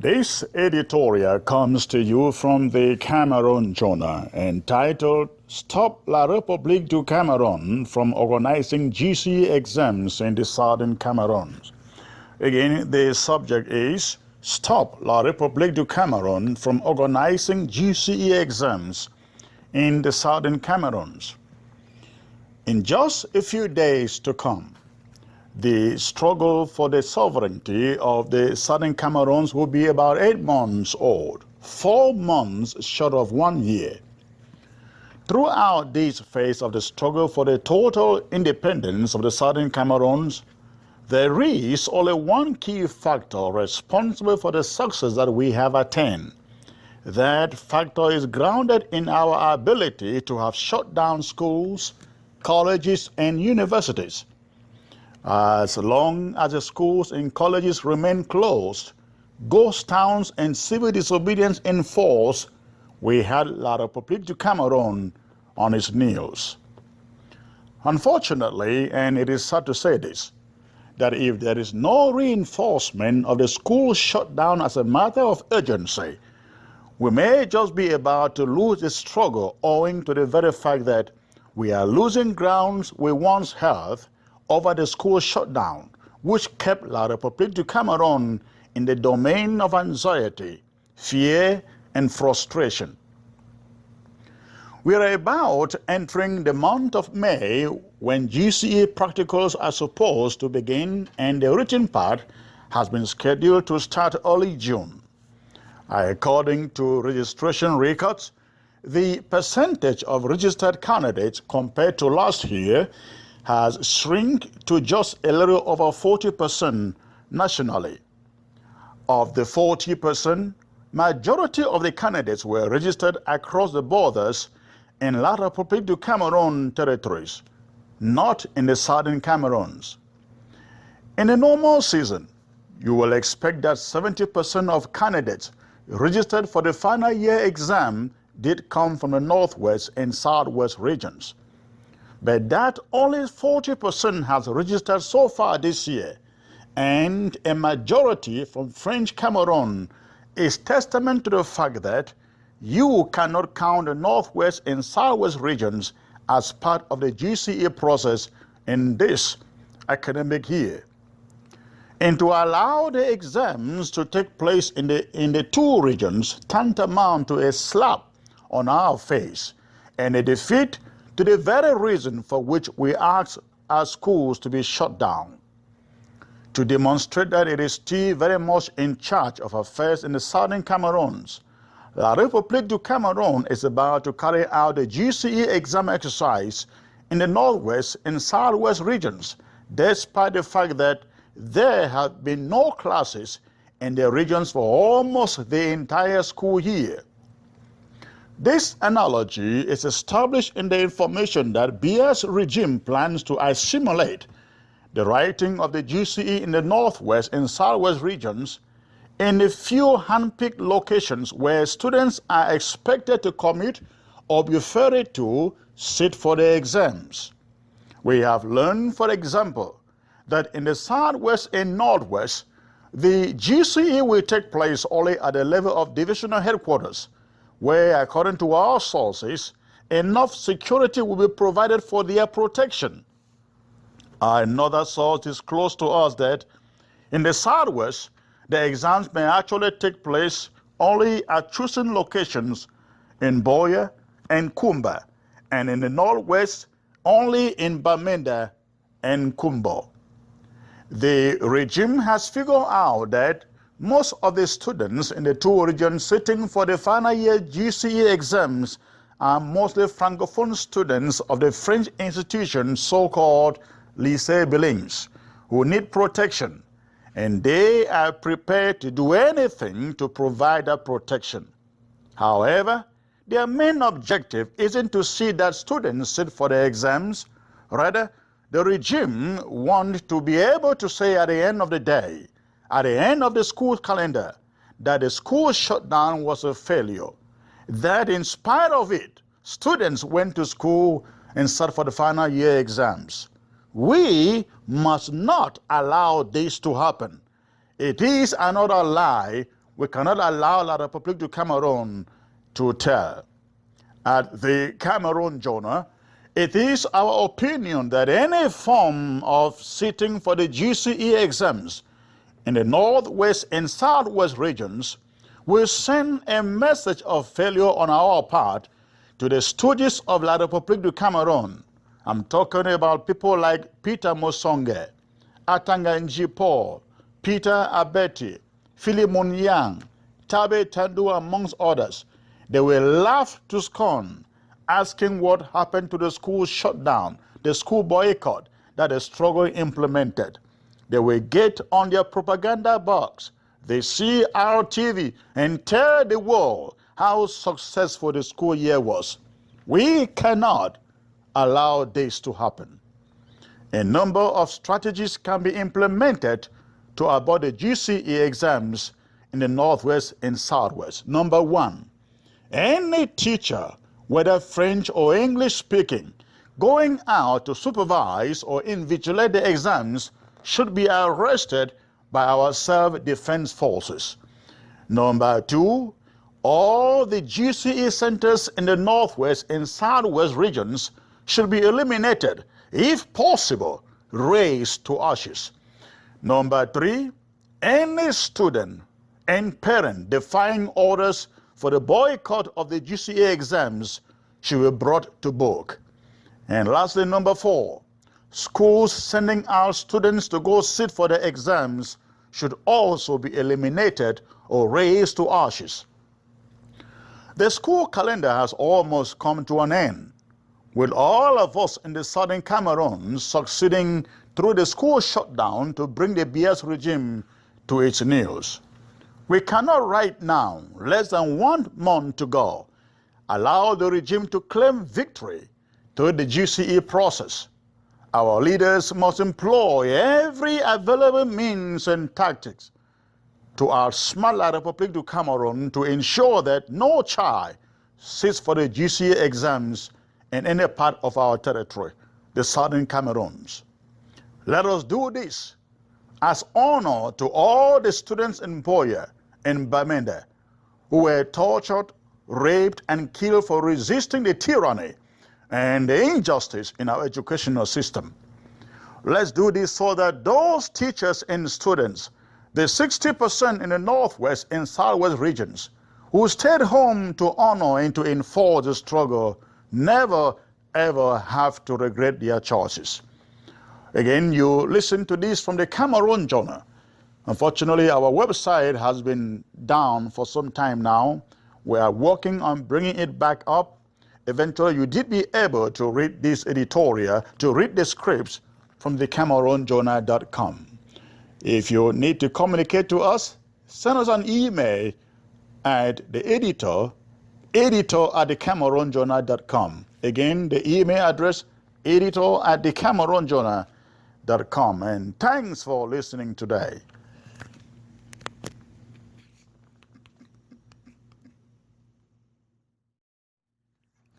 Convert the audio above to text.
This editorial comes to you from the Cameroon Journal entitled Stop La République du Cameroun from Organizing GCE Exams in the Southern Cameroons. Again, the subject is Stop La République du Cameroun from Organizing GCE Exams in the Southern Cameroons. In just a few days to come, the struggle for the sovereignty of the Southern Cameroons will be about 8 months old, 4 months short of 1 year. Throughout this phase of the struggle for the total independence of the Southern Cameroons, there is only one key factor responsible for the success that we have attained. That factor is grounded in our ability to have shut down schools, colleges, and universities. As long as the schools and colleges remain closed, ghost towns and civil disobedience enforced, we had La République du Cameroun on its knees. Unfortunately, and it is sad to say this, that if there is no reinforcement of the school shutdown as a matter of urgency, we may just be about to lose the struggle owing to the very fact that we are losing grounds we once held over the school shutdown, which kept La République du Cameroun in the domain of anxiety, fear, and frustration. We are about entering the month of May when GCE practicals are supposed to begin, and the written part has been scheduled to start early June. According to registration records, the percentage of registered candidates compared to last year has shrunk to just a little over 40% nationally. Of the 40%, majority of the candidates were registered across the borders in La République du Cameroun territories, not in the Southern Cameroons. In a normal season, you will expect that 70% of candidates registered for the final year exam did come from the Northwest and Southwest regions. But that only 40% has registered so far this year, and a majority from French Cameroon is testament to the fact that you cannot count the Northwest and Southwest regions as part of the GCE process in this academic year. And to allow the exams to take place in the two regions tantamount to a slap on our face and a defeat to the very reason for which we ask our schools to be shut down. To demonstrate that it is still very much in charge of affairs in the Southern Cameroons, La République du Cameroun is about to carry out the GCE exam exercise in the Northwest and Southwest regions, despite the fact that there have been no classes in the regions for almost the entire school year. This analogy is established in the information that Bia's regime plans to assimilate the writing of the GCE in the Northwest and Southwest regions in a few hand-picked locations where students are expected to commute or be ferried to sit for the exams. We have learned, for example, that in the Southwest and Northwest, the GCE will take place only at the level of divisional headquarters, where, according to our sources, enough security will be provided for their protection. Another source disclosed to us that in the Southwest, the exams may actually take place only at chosen locations in Boya and Kumba, and in the Northwest, only in Bamenda and Kumbo. The regime has figured out that most of the students in the two regions sitting for the final year GCE exams are mostly Francophone students of the French institution so-called Lycée Bilingues, who need protection, and they are prepared to do anything to provide that protection. However, their main objective isn't to see that students sit for the exams. Rather, the regime wants to be able to say at the end of the day, at the end of the school calendar, that the school shutdown was a failure, that in spite of it, students went to school and sat for the final year exams. We must not allow this to happen. It is another lie we cannot allow La République du Cameroon to tell. At the Cameroon Journal, it is our opinion that any form of sitting for the GCE exams in the Northwest and Southwest regions will send a message of failure on our part to the stooges of La République du Cameroon. I'm talking about people like Peter Mosonge, Atanga Nji Paul, Peter Abeti, Philemon Yang, Tabe Tandu, amongst others. They will laugh to scorn, asking what happened to the school shutdown, the school boycott that the struggle implemented. They will get on their propaganda box, they see our TV, and tell the world how successful the school year was. We cannot allow this to happen. A number of strategies can be implemented to avoid the GCE exams in the Northwest and Southwest. Number one, any teacher, whether French or English speaking, going out to supervise or invigilate the exams should be arrested by our self-defense forces. Number two, all the GCE centers in the Northwest and Southwest regions should be eliminated, if possible, razed to ashes. Number three, any student and parent defying orders for the boycott of the GCE exams should be brought to book. And lastly, number four, schools sending out students to go sit for the exams should also be eliminated or razed to ashes. The school calendar has almost come to an end, with all of us in the southern Cameroon succeeding through the school shutdown to bring the BS regime to its knees. We cannot right now, less than 1 month to go, allow the regime to claim victory through the GCE process. Our leaders must employ every available means and tactics to outsmart La République du Cameroon to ensure that no child sits for the GCE exams in any part of our territory, the southern Cameroons. Let us do this as honor to all the students in Boya and Bamenda who were tortured, raped, and killed for resisting the tyranny and the injustice in our educational system. Let's do this so that those teachers and students, the 60% in the Northwest and Southwest regions, who stayed home to honor and to enforce the struggle, never ever have to regret their choices. Again, you listen to this from the Cameroon Journal. Unfortunately, our website has been down for some time now. We are working on bringing it back up. Eventually, you did be able to read this editorial, to read the scripts from the CameroonJournal.com. If you need to communicate to us, send us an email at the editor at the CameroonJournal.com. Again, the email address, editor at the CameroonJournal.com. And thanks for listening today.